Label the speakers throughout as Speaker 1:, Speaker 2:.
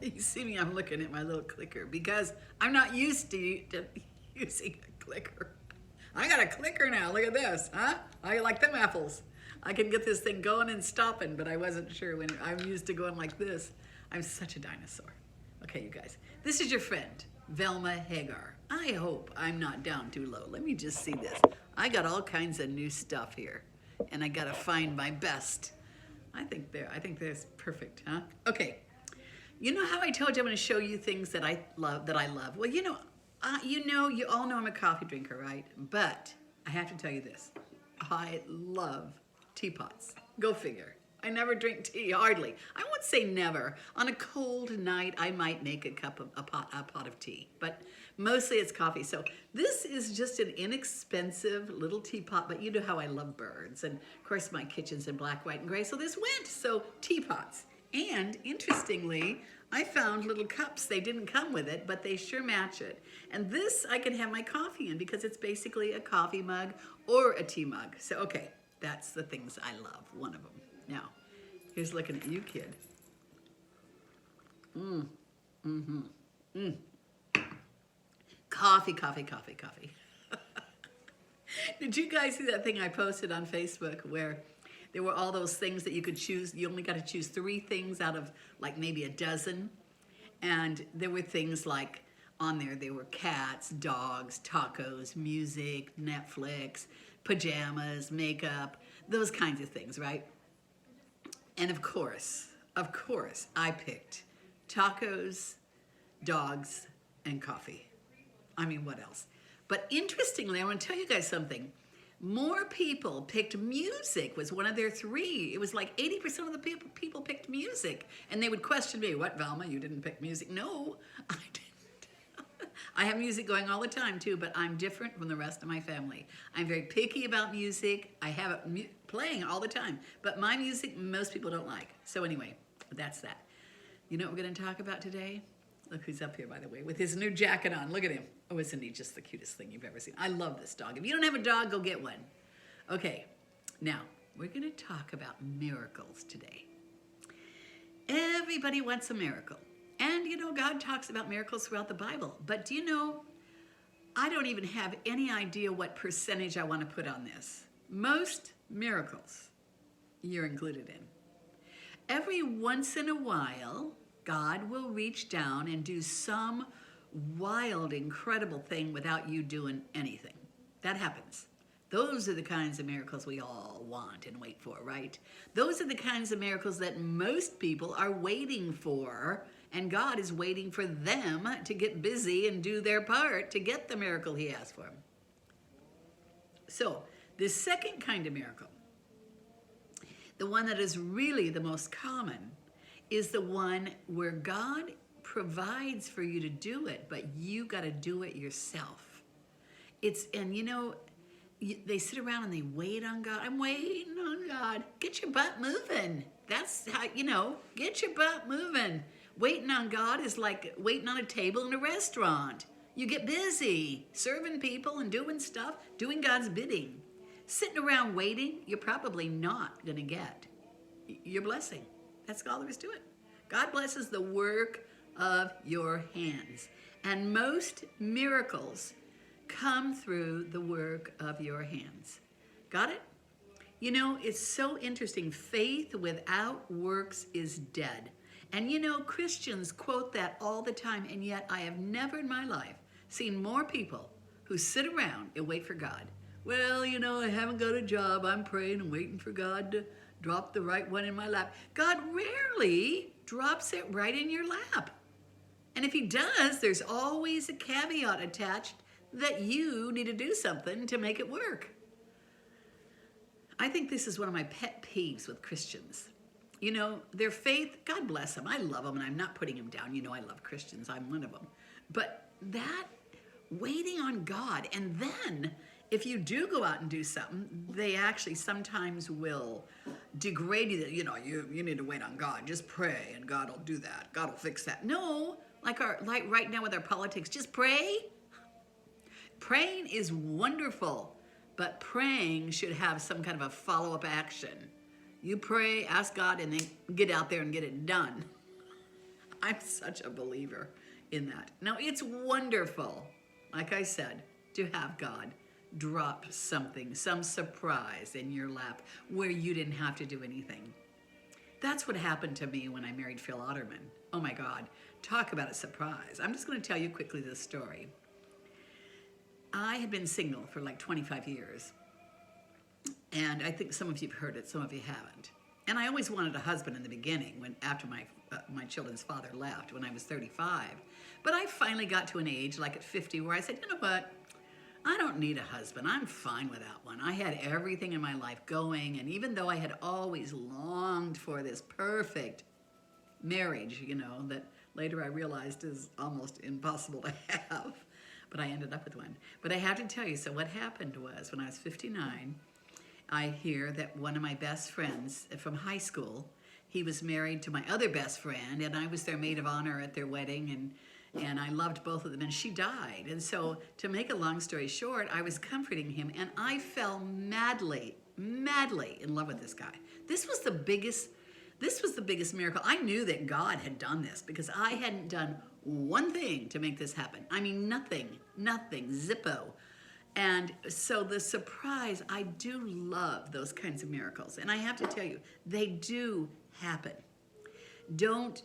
Speaker 1: You see me, I'm looking at my little clicker because I'm not used to using a clicker. I got a clicker now. Look at this, huh? I like them apples. I can get this thing going and stopping, but I wasn't sure when I'm used to going like this. I'm such a dinosaur. Okay, you guys, this is your friend, Velma Hagar. I hope I'm not down too low. Let me just see this. I got all kinds of new stuff here, and I gotta find my best. I think that's perfect, huh? Okay. You know how I told you I'm going to show you things that I love, Well, you all know I'm a coffee drinker, right? But I have to tell you this. I love teapots. Go figure. I never drink tea, hardly. I won't say never. On a cold night, I might make a pot of tea, but mostly it's coffee. So this is just an inexpensive little teapot, but you know how I love birds. And of course my kitchen's in black, white, and gray, so this went. So teapots. And interestingly, I found little cups. They didn't come with it, but they sure match it. And this I can have my coffee in because it's basically a coffee mug or a tea mug. So, okay, that's the things I love, one of them. Now, here's looking at you, kid. Coffee, coffee, coffee, coffee. Did you guys see that thing I posted on Facebook where there were all those things that you could choose? You only got to choose 3 things out of like maybe a dozen. And there were things like on there, they were cats, dogs, tacos, music, Netflix, pajamas, makeup, those kinds of things, right? And of course, I picked tacos, dogs, and coffee. I mean, what else? But interestingly, I want to tell you guys something. More people picked music was one of their 3. It was like 80% of the people picked music. And they would question me, what, Velma, you didn't pick music? No, I didn't. I have music going all the time too, but I'm different from the rest of my family. I'm very picky about music. I have it playing all the time. But my music, most people don't like. So anyway, that's that. You know what we're going to talk about today? Look who's up here, by the way, with his new jacket on. Look at him. Oh, isn't he just the cutest thing you've ever seen? I love this dog. If you don't have a dog, go get one. Okay, now we're going to talk about miracles today. Everybody wants a miracle. And, you know, God talks about miracles throughout the Bible. But do you know, I don't even have any idea what percentage I want to put on this. Most miracles you're included in. Every once in a while, God will reach down and do some wild, incredible thing without you doing anything. That happens. Those are the kinds of miracles we all want and wait for, right? Those are the kinds of miracles that most people are waiting for, and God is waiting for them to get busy and do their part to get the miracle He has for them. So, the second kind of miracle, the one that is really the most common, is the one where God provides for you to do it, but you got to do it yourself. And you know, they sit around and they wait on God. I'm waiting on God. Get your butt moving. That's how, you know, get your butt moving. Waiting on God is like waiting on a table in a restaurant. You get busy serving people and doing stuff, doing God's bidding. Sitting around waiting, you're probably not going to get your blessing. That's all there is to it. God blesses the work of your hands. And most miracles come through the work of your hands. Got it? You know, it's so interesting. Faith without works is dead. And you know, Christians quote that all the time, and yet I have never in my life seen more people who sit around and wait for God. Well, you know, I haven't got a job. I'm praying and waiting for God to drop the right one in my lap. God rarely drops it right in your lap. And if He does, there's always a caveat attached that you need to do something to make it work. I think this is one of my pet peeves with Christians. You know, their faith, God bless them. I love them, and I'm not putting them down. You know, I love Christians. I'm one of them. But that waiting on God, and then if you do go out and do something, they actually sometimes will degrade you. You know, you need to wait on God. Just pray, and God will do that. God will fix that. No, like right now with our politics, just pray. Praying is wonderful, but praying should have some kind of a follow-up action. You pray, ask God, and then get out there and get it done. I'm such a believer in that. Now, it's wonderful, like I said, to have God drop something, some surprise in your lap where you didn't have to do anything. That's what happened to me when I married Phil Otterman. Oh my God, talk about a surprise. I'm just going to tell you quickly this story. I had been single for like 25 years. And I think some of you have heard it, some of you haven't. And I always wanted a husband in the beginning, after my children's father left when I was 35. But I finally got to an age, like at 50, where I said, you know what? I don't need a husband. I'm fine without one. I had everything in my life going, and even though I had always longed for this perfect marriage, that later I realized is almost impossible to have, but I ended up with one. But I have to tell you, so what happened was when I was 59, I hear that one of my best friends from high school, he was married to my other best friend, and I was their maid of honor at their wedding, and I loved both of them, and she died. And so, to make a long story short, I was comforting him, and I fell madly in love with this guy. This was the biggest miracle. I knew that God had done this because I hadn't done one thing to make this happen. I mean, nothing, zippo. And so the surprise, I do love those kinds of miracles. And I have to tell you, they do happen. Don't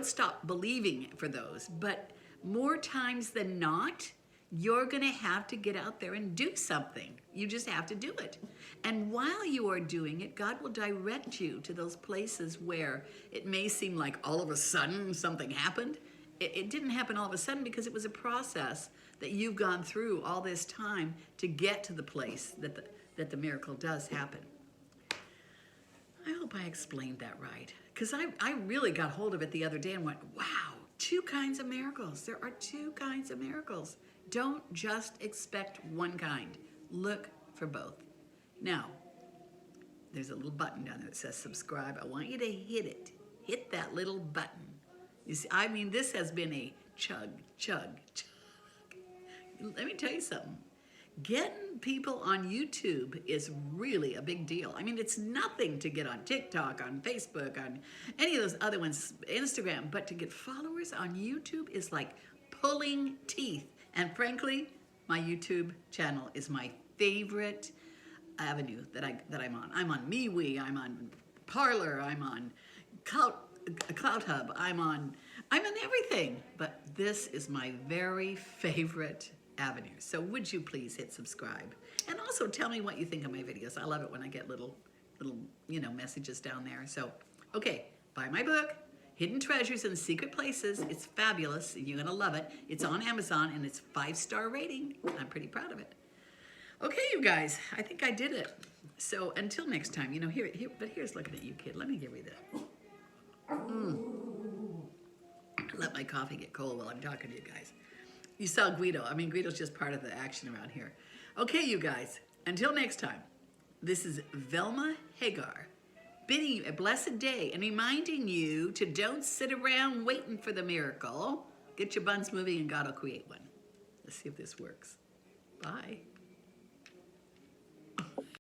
Speaker 1: stop believing for those. But more times than not, you're going to have to get out there and do something. You just have to do it. And while you are doing it, God will direct you to those places where it may seem like all of a sudden something happened. It didn't happen all of a sudden because it was a process that you've gone through all this time to get to the place that the miracle does happen. I hope I explained that right. Because I really got hold of it the other day and went, wow, 2 kinds of miracles. There are 2 kinds of miracles. Don't just expect one kind. Look for both. Now, there's a little button down there that says subscribe. I want you to hit it. Hit that little button. You see, I mean, this has been a chug. Let me tell you something. Getting people on YouTube is really a big deal. I mean, it's nothing to get on TikTok, on Facebook, on any of those other ones, Instagram, but to get followers on YouTube is like pulling teeth. And frankly, my YouTube channel is my favorite avenue that I'm on. I'm on MeWe, I'm on Parler, I'm on Cloud Hub, I'm on everything. But this is my very favorite avenue. So would you please hit subscribe? And also tell me what you think of my videos. I love it when I get little messages down there. So, okay, buy my book, Hidden Treasures in Secret Places. It's fabulous. You're going to love it. It's on Amazon, and it's 5-star rating. I'm pretty proud of it. Okay, you guys, I think I did it. So until next time, but here's looking at you, kid. Let me give you that. Let my coffee get cold while I'm talking to you guys. You saw Guido. I mean, Guido's just part of the action around here. Okay, you guys, until next time, this is Velma Hagar, bidding you a blessed day and reminding you to don't sit around waiting for the miracle. Get your buns moving and God will create one. Let's see if this works. Bye.